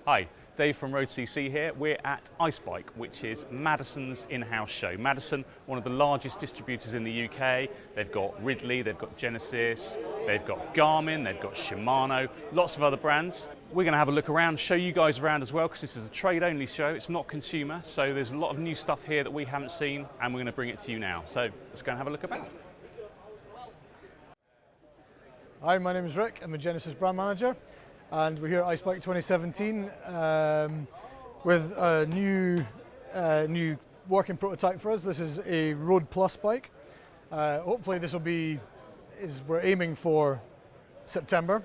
Hi, Dave from road.cc here. We're at iceBike, which is Madison's in-house show. Madison, one of the largest distributors in the UK. They've got Ridley, they've got Genesis, they've got Garmin, they've got Shimano, lots of other brands. We're going to have a look around, show you guys around as well, because this is a trade-only show, it's not consumer, so there's a lot of new stuff here that we haven't seen, and we're going to bring it to you now. So let's go and have a look about. Hi, my name is Rick, I'm the Genesis brand manager, and we're here at iceBike 2017 with a new working prototype for us. This is a Road Plus bike. Hopefully this will be, we're aiming for September,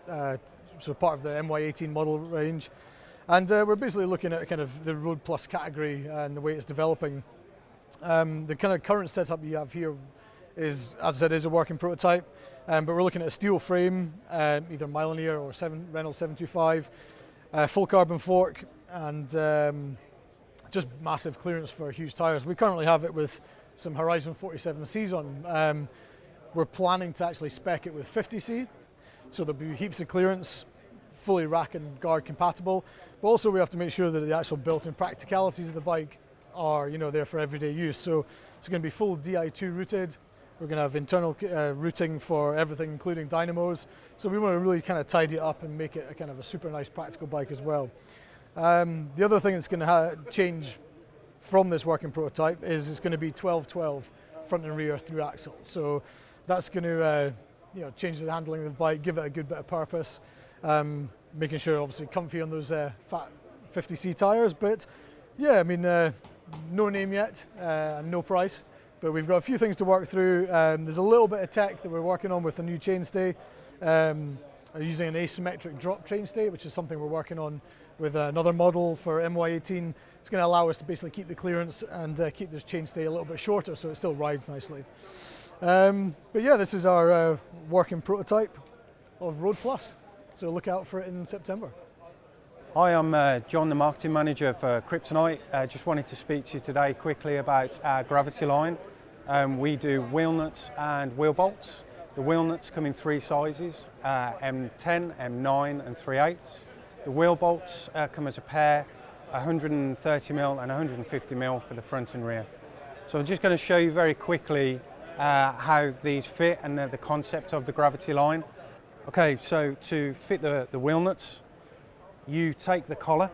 so part of the MY18 model range. And we're basically looking at kind of the Road Plus category and the way it's developing. The kind of current setup you have here is, as I said, is a working prototype, but we're looking at a steel frame, either Mileneer or Reynolds 725, full carbon fork, and just massive clearance for huge tyres. We currently have it with some Horizon 47Cs on. We're planning to actually spec it with 50C, so there'll be heaps of clearance, fully rack and guard compatible, but also we have to make sure that the actual built-in practicalities of the bike are, there for everyday use. So it's going to be full Di2 routed. We're going to have internal routing for everything, including dynamos. So we want to really kind of tidy it up and make it a kind of a super nice practical bike as well. The other thing that's going to change from this working prototype is it's going to be 12-12 front and rear through axle. So that's going to change the handling of the bike, give it a good bit of purpose, making sure obviously comfy on those fat 50C tyres. But yeah, I mean, no name yet and no price. But we've got a few things to work through. There's a little bit of tech that we're working on with a new chainstay, using an asymmetric drop chainstay, which is something we're working on with another model for MY18. It's going to allow us to basically keep the clearance and keep this chainstay a little bit shorter so it still rides nicely. But yeah, this is our working prototype of Road Plus, so look out for it in September. Hi, I'm John, the marketing manager for Kryptonite. Just wanted to speak to you today quickly about our Gravity line. We do wheel nuts and wheel bolts. The wheel nuts come in three sizes, M10, M9 and 3/8. The wheel bolts come as a pair, 130mm and 150mm for the front and rear. So I'm just going to show you very quickly how these fit and the concept of the Gravity line. Okay, so to fit the wheel nuts, you take the collar,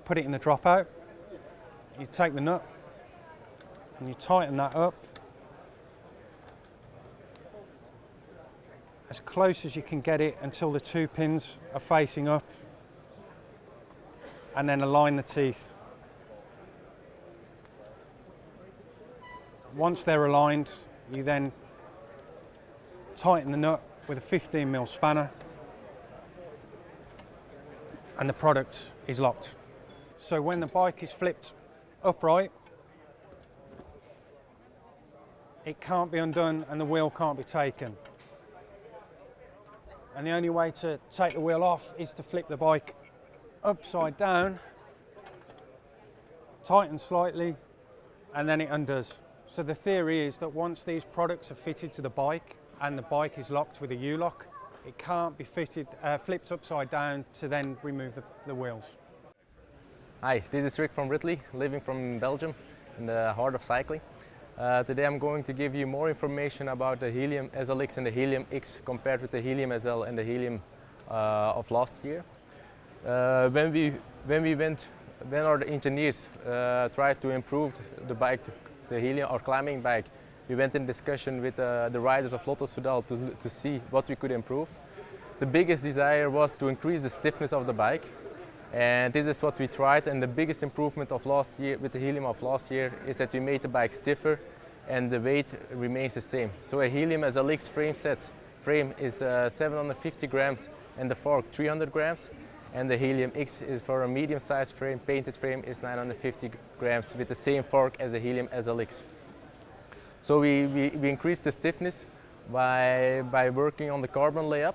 put it in the dropout, you take the nut and you tighten that up as close as you can get it until the two pins are facing up, and then align the teeth. Once they're aligned, you then tighten the nut with a 15mm spanner, and the product is locked. So when the bike is flipped upright, it can't be undone and the wheel can't be taken. And the only way to take the wheel off is to flip the bike upside down, tighten slightly, and then it undoes. So the theory is that once these products are fitted to the bike and the bike is locked with a U-lock, it can't be flipped upside down to then remove the wheels. Hi, this is Rick from Ridley, living from Belgium in the heart of cycling. Today I'm going to give you more information about the Helium SLX and the Helium X compared with the Helium SL and the Helium of last year. When our engineers tried to improve the bike, the Helium or climbing bike, we went in discussion with the riders of Lotto Soudal to see what we could improve. The biggest desire was to increase the stiffness of the bike, and this is what we tried. And the biggest improvement of last year with the Helium of last year is that we made the bike stiffer and the weight remains the same. So a Helium SLX frame is 750 grams and the fork 300 grams, and the Helium X is for a medium-sized frame, painted frame, is 950 grams with the same fork as the Helium SLX. So we increased the stiffness by working on the carbon layup.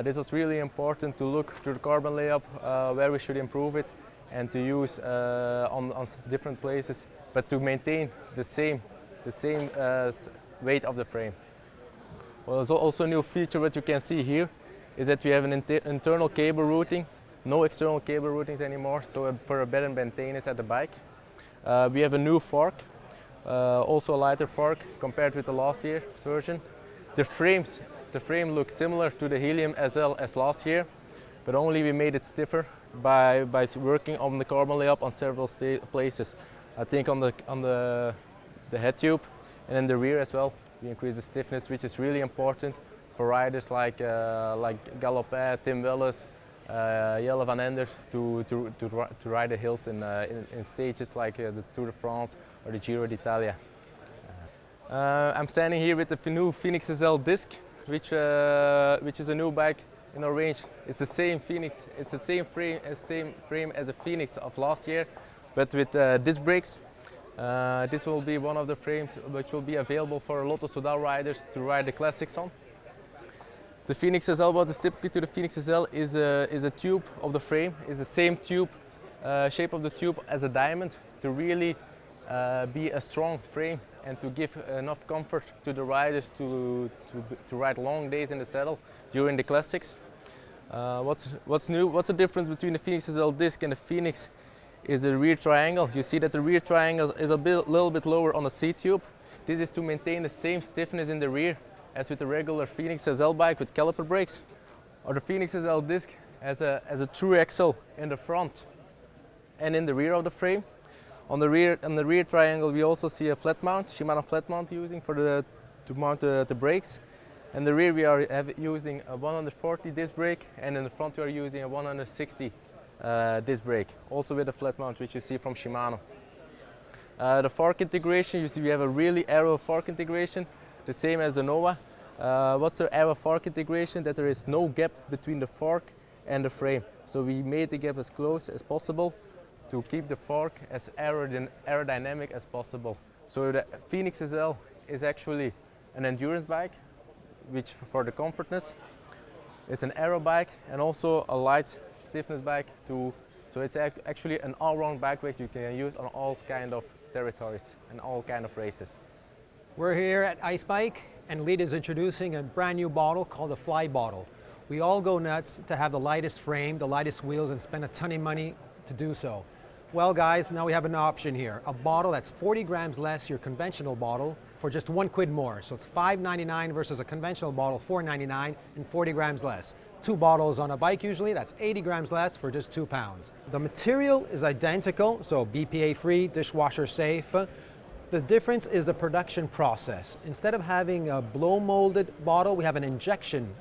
This was really important to look through the carbon layup where we should improve it and to use on different places, but to maintain the same weight of the frame. Well, there's also a new feature that you can see here. is that we have an internal cable routing, no external cable routings anymore, so for a better maintenance at the bike. We have a new fork, also a lighter fork compared with the last year's version. The frame looks similar to the Helium as well as last year, but only we made it stiffer by working on the carbon layup on several places. I think on the head tube and in the rear as well. We increase the stiffness, which is really important for riders like Galopin, Tim Welles, Jelle van Enders to ride the hills in stages like the Tour de France or the Giro d'Italia. I'm standing here with the new Phoenix SL disc, which is a new bike in our range. It's the same Phoenix, it's the same frame as the Phoenix of last year, but with disc brakes. This will be one of the frames which will be available for Lotto Soudal riders to ride the classics on. The Phoenix SL, what is typically to the Phoenix SL is a tube of the frame, is the same tube, shape of the tube as a diamond to really be a strong frame and to give enough comfort to the riders to ride long days in the saddle during the classics. What's new? What's the difference between the Phoenix SL disc and the Phoenix is the rear triangle. You see that the rear triangle is little bit lower on the C tube. This is to maintain the same stiffness in the rear as with the regular Phoenix SL bike with caliper brakes. Or the Phoenix SL disc has a true axle in the front and in the rear of the frame. On the rear triangle we also see a flat mount, Shimano flat mount using to mount the brakes. In the rear we are using a 140 disc brake, and in the front we are using a 160 disc brake, also with a flat mount which you see from Shimano. The fork integration, you see we have a really aero fork integration, the same as the Nova. What's the aero fork integration? That there is no gap between the fork and the frame. So we made the gap as close as possible to keep the fork as aerodynamic as possible. So the Phoenix SL is actually an endurance bike, which for the comfortness. It's an aero bike and also a light stiffness bike too. So it's actually an all-round bike which you can use on all kind of territories and all kind of races. We're here at iceBike and Lead is introducing a brand new bottle called the Fly Bottle. We all go nuts to have the lightest frame, the lightest wheels, and spend a ton of money to do so. Well guys, now we have an option here. A bottle that's 40 grams less your conventional bottle for just £1 more. So it's $5.99 versus a conventional bottle, $4.99 and 40 grams less. 2 bottles on a bike usually, that's 80 grams less for just £2. The material is identical, so BPA free, dishwasher safe. The difference is the production process. Instead of having a blow molded bottle, we have an injection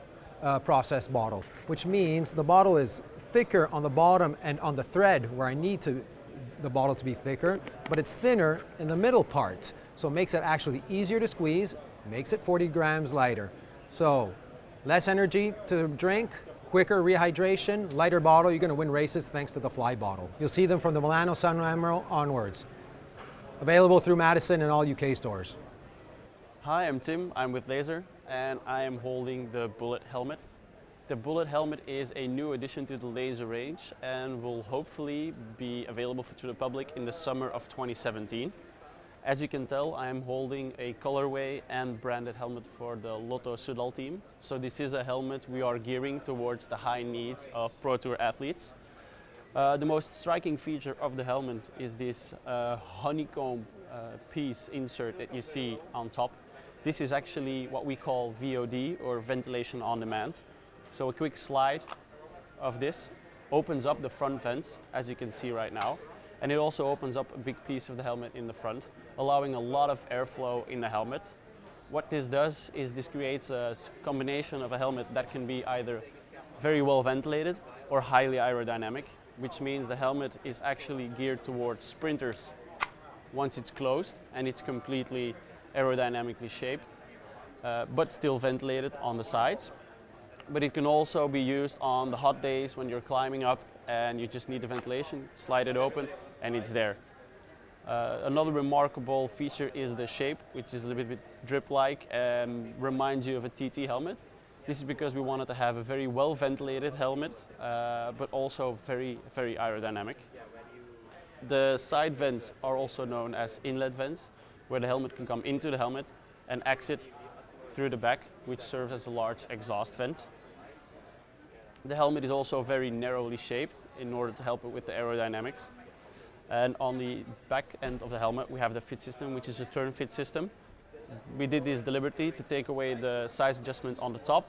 process bottle, which means the bottle is thicker on the bottom and on the thread where I need the bottle to be thicker, but it's thinner in the middle part. So it makes it actually easier to squeeze, makes it 40 grams lighter. So less energy to drink, quicker rehydration, lighter bottle, you're gonna win races thanks to the Fly Bottle. You'll see them from the Milano San Remo onwards. Available through Madison and all UK stores. Hi, I'm Tim, I'm with Laser, and I am holding the Bullet helmet. The Bullet helmet is a new addition to the Laser range and will hopefully be available to the public in the summer of 2017. As you can tell, I am holding a colorway and branded helmet for the Lotto Soudal team. So this is a helmet we are gearing towards the high needs of Pro Tour athletes. The most striking feature of the helmet is this honeycomb piece insert that you see on top. This is actually what we call VOD, or ventilation on demand. So a quick slide of this opens up the front vents, as you can see right now, and it also opens up a big piece of the helmet in the front, allowing a lot of airflow in the helmet. What this does is this creates a combination of a helmet that can be either very well ventilated or highly aerodynamic, which means the helmet is actually geared towards sprinters once it's closed and it's completely aerodynamically shaped, but still ventilated on the sides. But it can also be used on the hot days when you're climbing up and you just need the ventilation, slide it open and it's there. Another remarkable feature is the shape, which is a little bit drip-like and reminds you of a TT helmet. This is because we wanted to have a very well ventilated helmet, but also very, very aerodynamic. The side vents are also known as inlet vents, where the helmet can come into the helmet and exit through the back, which serves as a large exhaust vent. The helmet is also very narrowly shaped in order to help it with the aerodynamics. And on the back end of the helmet we have the fit system, which is a turn fit system. We did this deliberately to take away the size adjustment on the top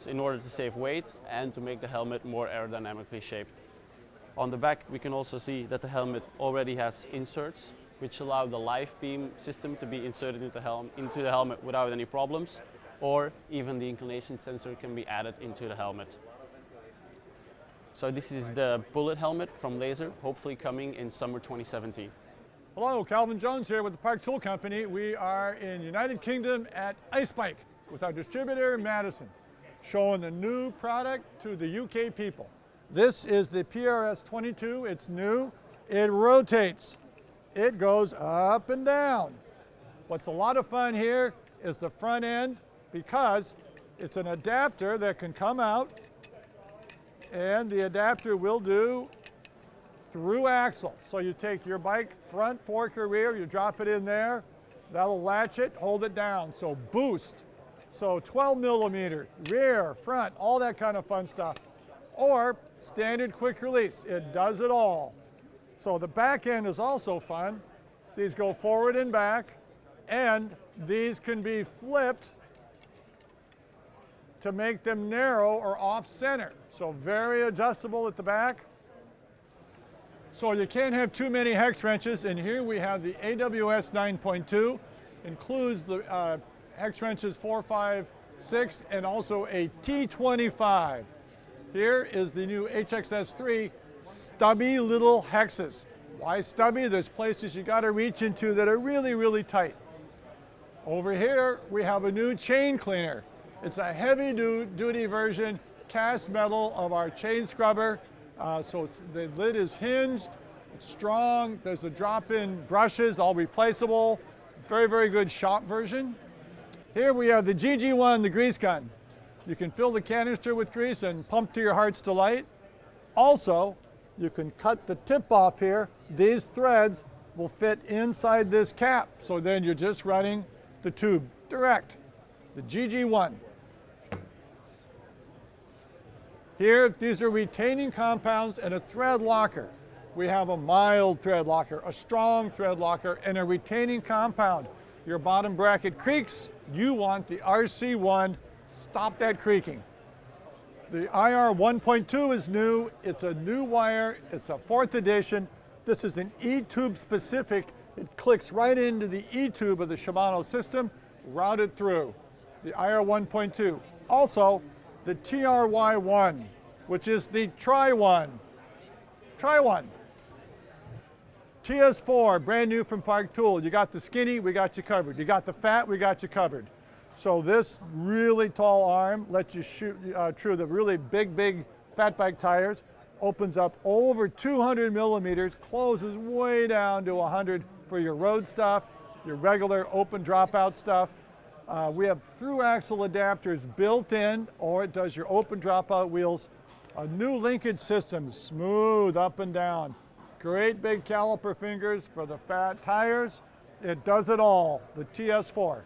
in order to save weight and to make the helmet more aerodynamically shaped. On the back we can also see that the helmet already has inserts which allow the live beam system to be inserted into the helmet without any problems, or even the inclination sensor can be added into the helmet. So this is the Bullet helmet from Laser, hopefully coming in summer 2017. Hello, Calvin Jones here with the Park Tool Company. We are in United Kingdom at iceBike with our distributor Madison, showing the new product to the UK people. This is the PRS 22, it's new, it rotates, it goes up and down. What's a lot of fun here is the front end, because it's an adapter that can come out, and the adapter will do through axle. So you take your bike front, fork, or rear, you drop it in there, that'll latch it, hold it down. So boost, so 12 millimeter, rear, front, all that kind of fun stuff. Or standard quick release, it does it all. So the back end is also fun. These go forward and back, and these can be flipped to make them narrow or off center. So very adjustable at the back. So you can't have too many hex wrenches, and here we have the AWS 9.2, includes the hex wrenches 4, 5, 6, and also a T25. Here is the new HXS3 stubby little hexes. Why stubby? There's places you got to reach into that are really, really tight. Over here we have a new chain cleaner. It's a heavy duty version, cast metal of our chain scrubber. So the lid is hinged, it's strong, there's the drop-in brushes, all replaceable. Very, very good shop version. Here we have the GG1, the grease gun. You can fill the canister with grease and pump to your heart's delight. Also, you can cut the tip off here. These threads will fit inside this cap, so then you're just running the tube direct. The GG1. Here, these are retaining compounds and a thread locker. We have a mild thread locker, a strong thread locker, and a retaining compound. Your bottom bracket creaks, you want the RC1, stop that creaking. The IR 1.2 is new, it's a new wire, it's a 4th edition. This is an E-tube specific. It clicks right into the E-tube of the Shimano system, routed through. The IR 1.2. Also, the TRY1, which is the Try One. Try One. TS4, brand new from Park Tool. You got the skinny, we got you covered. You got the fat, we got you covered. So this really tall arm lets you shoot through the really big fat bike tires. Opens up over 200 millimeters, closes way down to 100 for your road stuff, your regular open dropout stuff. We have through axle adapters built in, or it does your open dropout wheels. A new linkage system, smooth up and down. Great big caliper fingers for the fat tires. It does it all, the TS4.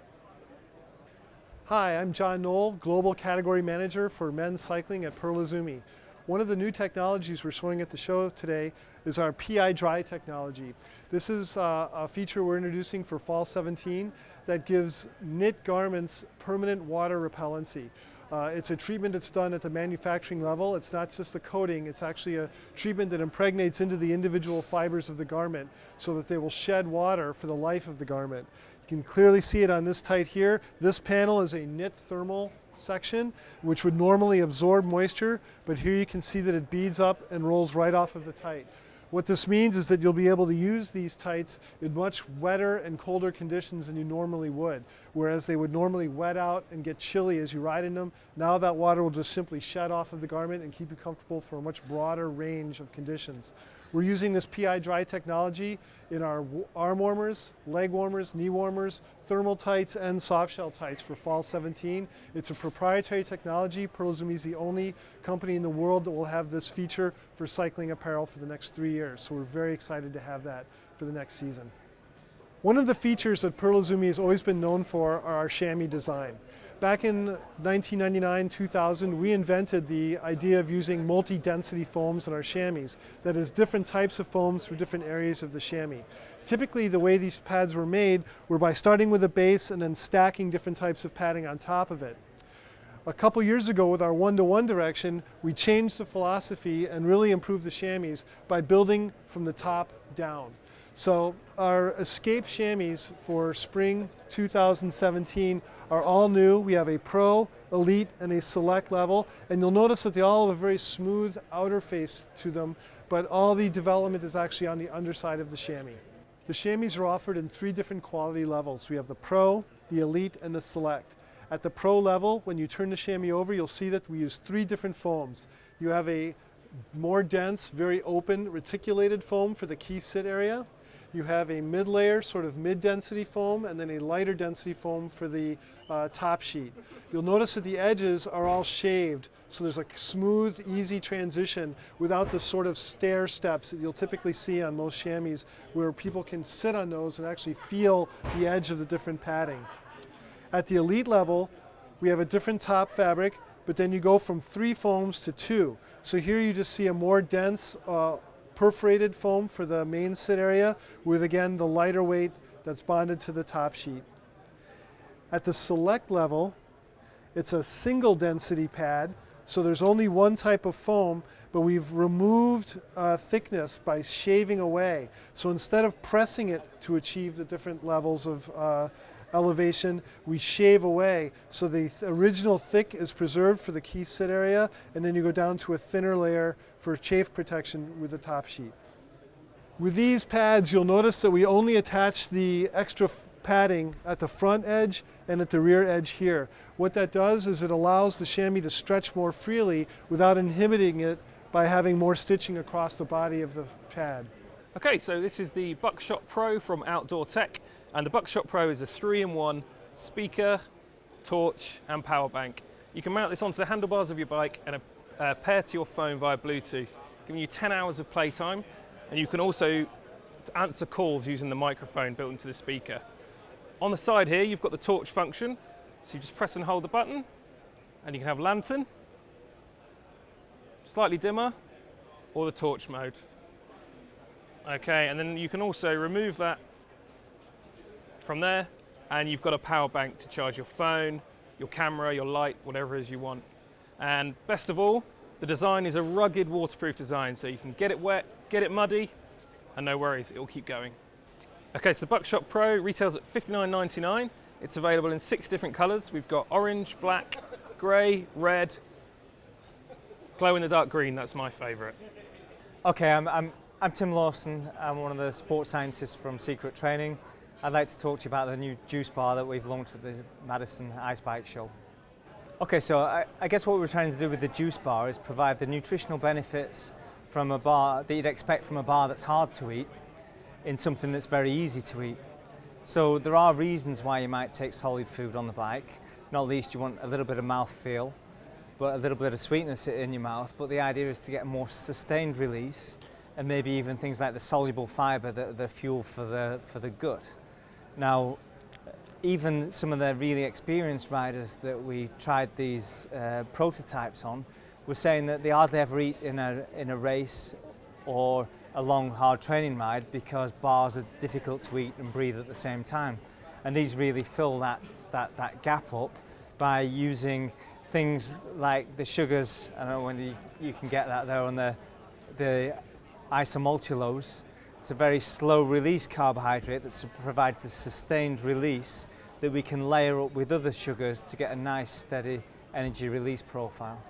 Hi, I'm John Knoll, Global Category Manager for Men's Cycling at Pearl Izumi. One of the new technologies we're showing at the show today is our PI Dry technology. This is a feature we're introducing for Fall 17 that gives knit garments permanent water repellency. It's a treatment that's done at the manufacturing level. It's not just a coating, it's actually a treatment that impregnates into the individual fibers of the garment so that they will shed water for the life of the garment. You can clearly see it on this tight here. This panel is a knit thermal section, which would normally absorb moisture, but here you can see that it beads up and rolls right off of the tight. What this means is that you'll be able to use these tights in much wetter and colder conditions than you normally would, whereas they would normally wet out and get chilly as you ride in them. Now that water will just simply shed off of the garment and keep you comfortable for a much broader range of conditions. We're using this PI Dry technology in our arm warmers, leg warmers, knee warmers, thermal tights, and soft shell tights for Fall 17. It's a proprietary technology. Pearl Izumi is the only company in the world that will have this feature for cycling apparel for the next 3 years. So we're very excited to have that for the next season. One of the features that Pearl Izumi has always been known for are our shammy design. Back in 1999-2000, we invented the idea of using multi-density foams in our chamois. That is, different types of foams for different areas of the chamois. Typically, the way these pads were made were by starting with a base and then stacking different types of padding on top of it. A couple years ago, with our one-to-one direction, we changed the philosophy and really improved the chamois by building from the top down. So our Escape chamois for spring 2017 are all new. We have a Pro, Elite, and a Select level, and you'll notice that they all have a very smooth outer face to them, but all the development is actually on the underside of the chamois. The chamois are offered in 3 different quality levels. We have the Pro, the Elite, and the Select. At the Pro level, when you turn the chamois over, you'll see that we use 3 different foams. You have a more dense, very open, reticulated foam for the key sit area. You have a mid-layer, sort of mid-density foam, and then a lighter density foam for the top sheet. You'll notice that the edges are all shaved, so there's a smooth, easy transition without the sort of stair steps that you'll typically see on most chamois, where people can sit on those and actually feel the edge of the different padding. At the Elite level, we have a different top fabric, but then you go from 3 foams to 2. So here you just see a more dense, perforated foam for the main sit area with, again, the lighter weight that's bonded to the top sheet. At the Select level, it's a single density pad, so there's only one type of foam, but we've removed thickness by shaving away. So instead of pressing it to achieve the different levels of elevation, we shave away. So the original thick is preserved for the key sit area, and then you go down to a thinner layer for chafe protection with the top sheet. With these pads, you'll notice that we only attach the extra padding at the front edge and at the rear edge here. What that does is it allows the chamois to stretch more freely without inhibiting it by having more stitching across the body of the pad. Okay, so this is the Buckshot Pro from Outdoor Tech, and the Buckshot Pro is a 3-in-1 speaker, torch and power bank. You can mount this onto the handlebars of your bike and pair to your phone via Bluetooth, giving you 10 hours of playtime, and you can also answer calls using the microphone built into the speaker. On the side here, you've got the torch function, so you just press and hold the button, and you can have lantern, slightly dimmer, or the torch mode. Okay, and then you can also remove that from there, and you've got a power bank to charge your phone, your camera, your light, whatever it is you want. And best of all, the design is a rugged waterproof design, so you can get it wet, get it muddy, and no worries, it will keep going. Okay, so the Buckshot Pro retails at $59.99. It's available in 6 different colors. We've got orange, black, gray, red, glow-in-the-dark green, that's my favorite. Okay, I'm Tim Lawson. I'm one of the sports scientists from Secret Training. I'd like to talk to you about the new juice bar that we've launched at the Madison iceBike show. Okay, so I guess what we're trying to do with the juice bar is provide the nutritional benefits from a bar that you'd expect from a bar that's hard to eat in something that's very easy to eat. So there are reasons why you might take solid food on the bike. Not least you want a little bit of mouthfeel, but a little bit of sweetness in your mouth. But the idea is to get a more sustained release, and maybe even things like the soluble fibre that are the fuel for the gut. Now, even some of the really experienced riders that we tried these prototypes on were saying that they hardly ever eat in a race or a long hard training ride because bars are difficult to eat and breathe at the same time. And these really fill that gap up by using things like the sugars. I don't know when you can get that there on the isomultulose. It's a very slow release carbohydrate that provides the sustained release that we can layer up with other sugars to get a nice steady energy release profile.